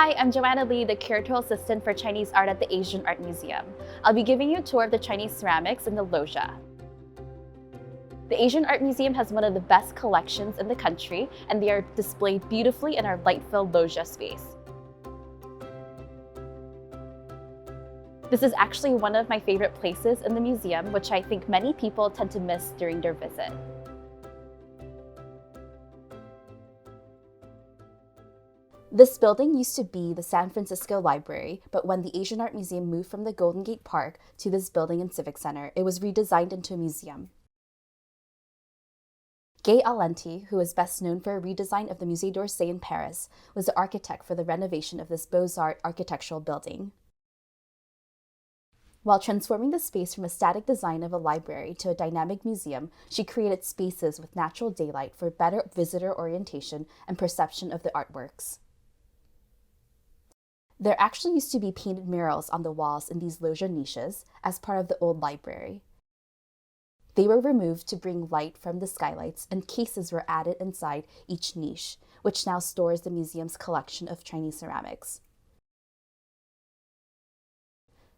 Hi, I'm Joanna Lee, the curatorial assistant for Chinese art at the Asian Art Museum. I'll be giving you a tour of the Chinese ceramics in the loggia. The Asian Art Museum has one of the best collections in the country, and they are displayed beautifully in our light-filled loggia space. This is actually one of my favorite places in the museum, which I think many people tend to miss during their visit. This building used to be the San Francisco Library, but when the Asian Art Museum moved from the Golden Gate Park to this building and Civic Center, it was redesigned into a museum. Gay Alenti, who is best known for a redesign of the Musée d'Orsay in Paris, was the architect for the renovation of this Beaux-Arts architectural building. While transforming the space from a static design of a library to a dynamic museum, she created spaces with natural daylight for better visitor orientation and perception of the artworks. There actually used to be painted murals on the walls in these loggia niches as part of the old library. They were removed to bring light from the skylights, and cases were added inside each niche, which now stores the museum's collection of Chinese ceramics.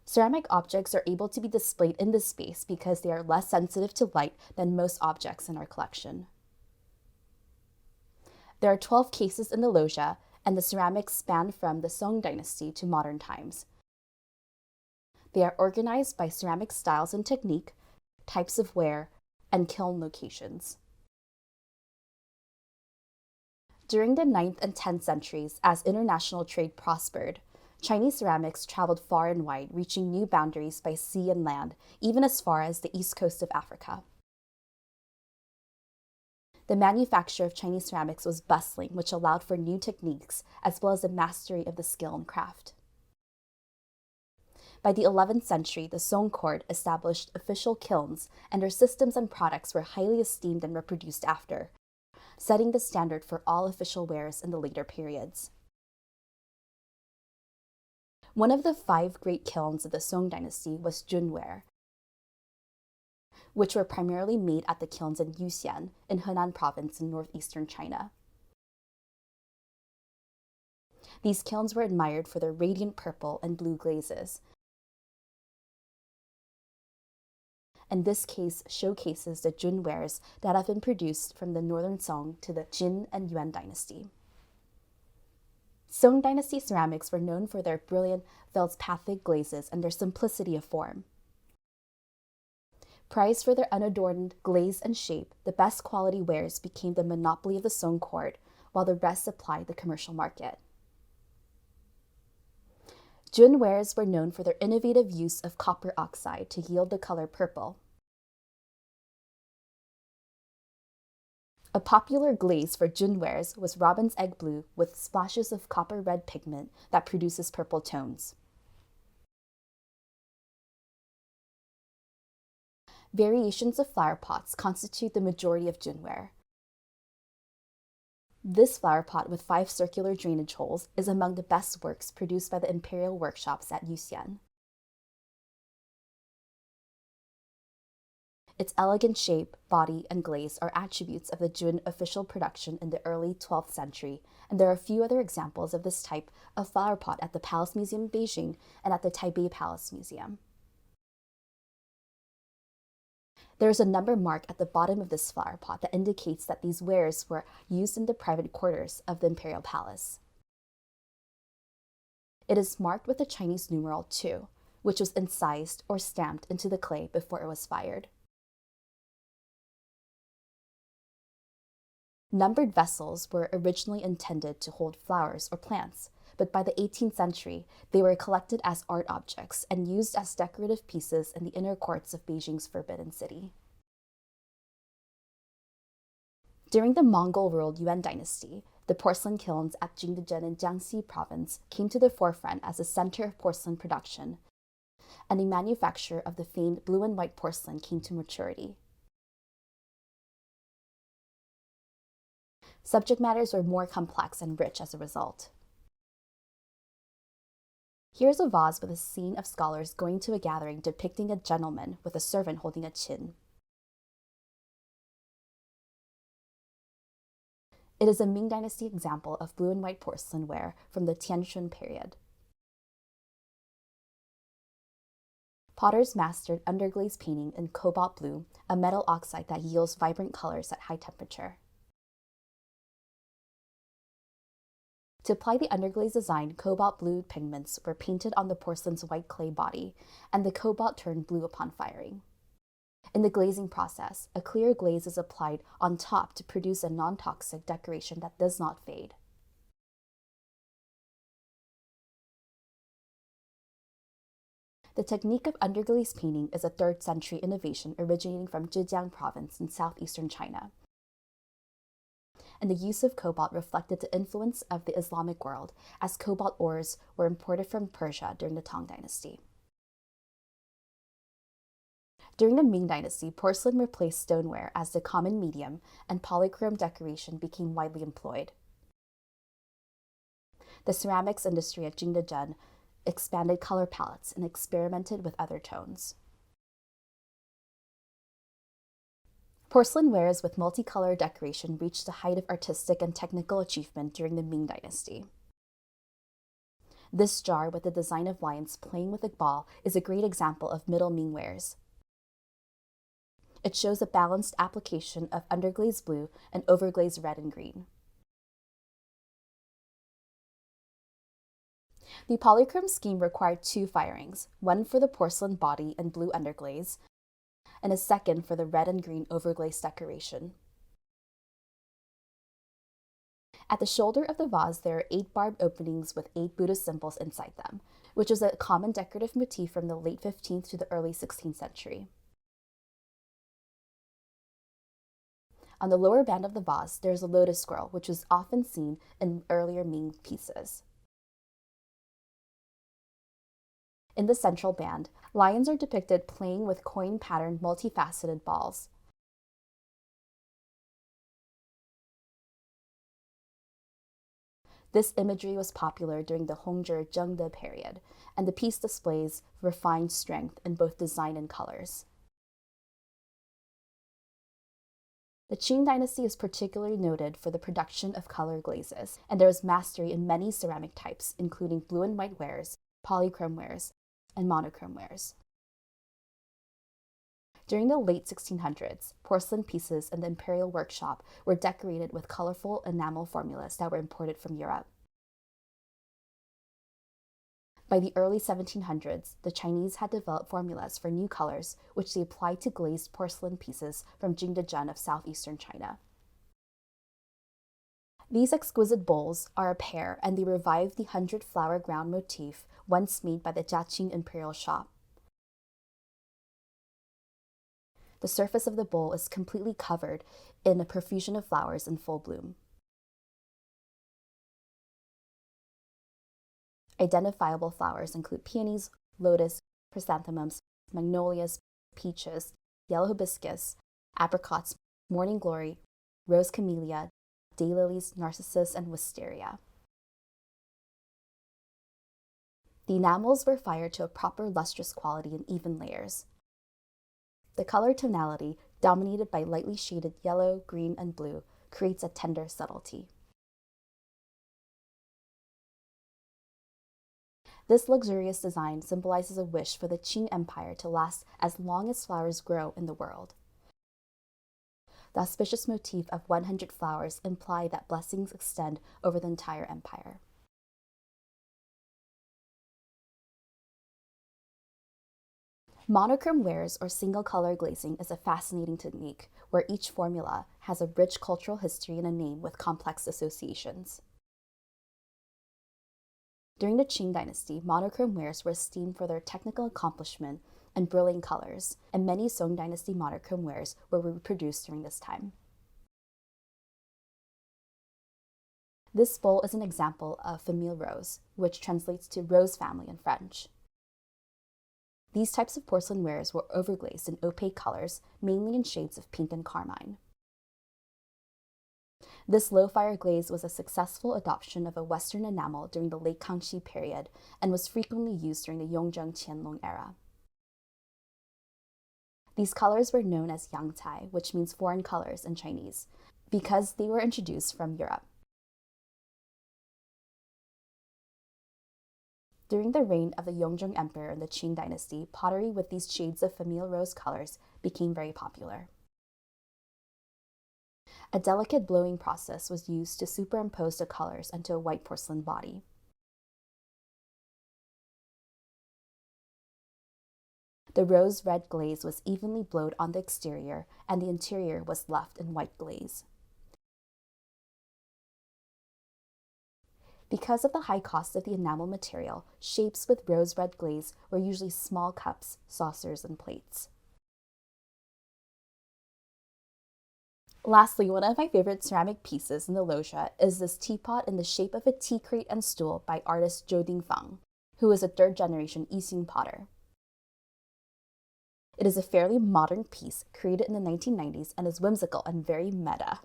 Ceramic objects are able to be displayed in this space because they are less sensitive to light than most objects in our collection. There are 12 cases in the loggia, and the ceramics span from the Song dynasty to modern times. They are organized by ceramic styles and technique, types of ware, and kiln locations. During the 9th and 10th centuries, as international trade prospered, Chinese ceramics traveled far and wide, reaching new boundaries by sea and land, even as far as the east coast of Africa. The manufacture of Chinese ceramics was bustling, which allowed for new techniques, as well as the mastery of the skill and craft. By the 11th century, the Song court established official kilns, and their systems and products were highly esteemed and reproduced after, setting the standard for all official wares in the later periods. One of the 5 great kilns of the Song dynasty was Junware, which were primarily made at the kilns in Yuxian in Henan province in northeastern China. These kilns were admired for their radiant purple and blue glazes, and this case showcases the Jun wares that have been produced from the northern Song to the Qing and Yuan dynasty. Song dynasty ceramics were known for their brilliant feldspathic glazes and their simplicity of form. Prized for their unadorned glaze and shape, the best quality wares became the monopoly of the Song court, while the rest supplied the commercial market. Jun wares were known for their innovative use of copper oxide to yield the color purple. A popular glaze for Jun wares was robin's egg blue with splashes of copper red pigment that produces purple tones. Variations of flower pots constitute the majority of Junware. This flower pot with 5 circular drainage holes is among the best works produced by the Imperial workshops at Yuxian. Its elegant shape, body, and glaze are attributes of the Jun official production in the early 12th century, and there are a few other examples of this type of flower pot at the Palace Museum in Beijing and at the Taipei Palace Museum. There is a number mark at the bottom of this flower pot that indicates that these wares were used in the private quarters of the Imperial Palace. It is marked with the Chinese numeral 2, which was incised or stamped into the clay before it was fired. Numbered vessels were originally intended to hold flowers or plants, but by the 18th century, they were collected as art objects and used as decorative pieces in the inner courts of Beijing's Forbidden City. During the Mongol-ruled Yuan dynasty, the porcelain kilns at Jingdezhen in Jiangxi province came to the forefront as a center of porcelain production, and the manufacture of the famed blue and white porcelain came to maturity. Subject matters were more complex and rich as a result. Here's a vase with a scene of scholars going to a gathering depicting a gentleman with a servant holding a chin. It is a Ming Dynasty example of blue and white porcelain ware from the Tianshun period. Potters mastered underglaze painting in cobalt blue, a metal oxide that yields vibrant colors at high temperature. To apply the underglaze design, cobalt blue pigments were painted on the porcelain's white clay body, and the cobalt turned blue upon firing. In the glazing process, a clear glaze is applied on top to produce a non-toxic decoration that does not fade. The technique of underglaze painting is a 3rd century innovation originating from Zhejiang province in southeastern China. And the use of cobalt reflected the influence of the Islamic world, as cobalt ores were imported from Persia during the Tang Dynasty. During the Ming Dynasty, porcelain replaced stoneware as the common medium, and polychrome decoration became widely employed. The ceramics industry at Qing expanded color palettes and experimented with other tones. Porcelain wares with multicolor decoration reached the height of artistic and technical achievement during the Ming Dynasty. This jar with the design of lions playing with a ball is a great example of Middle Ming wares. It shows a balanced application of underglaze blue and overglaze red and green. The polychrome scheme required 2 firings, one for the porcelain body and blue underglaze, and a second for the red and green overglaze decoration. At the shoulder of the vase, there are 8 barbed openings with 8 Buddhist symbols inside them, which was a common decorative motif from the late 15th to the early 16th century. On the lower band of the vase, there is a lotus squirrel, which was often seen in earlier Ming pieces. In the central band, lions are depicted playing with coin-patterned multifaceted balls. This imagery was popular during the Hongzhi-Zhengde period, and the piece displays refined strength in both design and colors. The Qing dynasty is particularly noted for the production of color glazes, and there was mastery in many ceramic types, including blue and white wares, polychrome wares, and monochrome wares. During the late 1600s, porcelain pieces in the Imperial workshop were decorated with colorful enamel formulas that were imported from Europe. By the early 1700s, the Chinese had developed formulas for new colors, which they applied to glazed porcelain pieces from Jingdezhen of southeastern China. These exquisite bowls are a pair, and they revive the 100-flower ground motif once made by the Jiaqing Imperial shop. The surface of the bowl is completely covered in a profusion of flowers in full bloom. Identifiable flowers include peonies, lotus, chrysanthemums, magnolias, peaches, yellow hibiscus, apricots, morning glory, rose camellia, daylilies, narcissus, and wisteria. The enamels were fired to a proper lustrous quality in even layers. The color tonality, dominated by lightly shaded yellow, green, and blue, creates a tender subtlety. This luxurious design symbolizes a wish for the Qing Empire to last as long as flowers grow in the world. The auspicious motif of 100 flowers imply that blessings extend over the entire empire. Monochrome wares, or single-color glazing, is a fascinating technique where each formula has a rich cultural history and a name with complex associations. During the Qing dynasty, monochrome wares were esteemed for their technical accomplishment and brilliant colors, and many Song dynasty monochrome wares were reproduced during this time. This bowl is an example of famille rose, which translates to rose family in French. These types of porcelain wares were overglazed in opaque colors, mainly in shades of pink and carmine. This low-fire glaze was a successful adoption of a Western enamel during the late Kangxi period and was frequently used during the Yongzheng Qianlong era. These colors were known as yangtai, which means foreign colors in Chinese, because they were introduced from Europe. During the reign of the Yongjong Emperor in the Qing dynasty, pottery with these shades of familial rose colors became very popular. A delicate blowing process was used to superimpose the colors onto a white porcelain body. The rose-red glaze was evenly blowed on the exterior, and the interior was left in white glaze. Because of the high cost of the enamel material, shapes with rose-red glaze were usually small cups, saucers, and plates. Lastly, one of my favorite ceramic pieces in the loggia is this teapot in the shape of a tea crate and stool by artist Zhou Dingfang, who is a third-generation Yixing potter. It is a fairly modern piece created in the 1990s and is whimsical and very meta.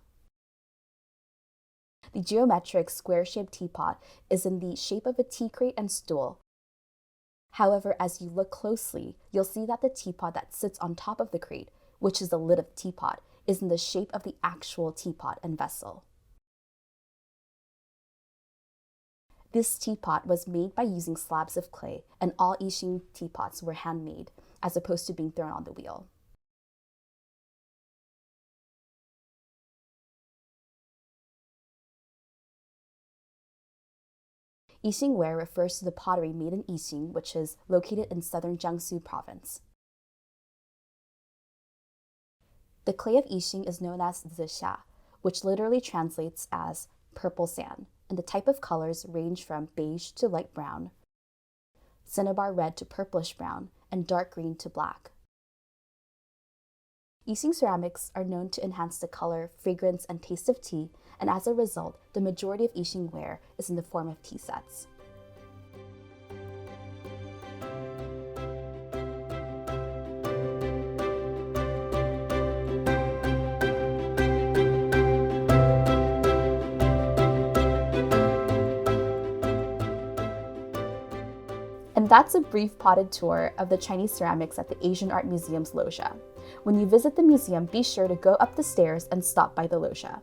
The geometric square-shaped teapot is in the shape of a tea crate and stool. However, as you look closely, you'll see that the teapot that sits on top of the crate, which is the lid of the teapot, is in the shape of the actual teapot and vessel. This teapot was made by using slabs of clay, and all Yixing teapots were handmade, as opposed to being thrown on the wheel. Yixing ware refers to the pottery made in Yixing, which is located in southern Jiangsu province. The clay of Yixing is known as zixia, which literally translates as purple sand, and the type of colors range from beige to light brown, cinnabar red to purplish brown, and dark green to black. Yixing ceramics are known to enhance the color, fragrance, and taste of tea, and as a result, the majority of Yixing ware is in the form of tea sets. And that's a brief potted tour of the Chinese ceramics at the Asian Art Museum's loggia. When you visit the museum, be sure to go up the stairs and stop by the loggia.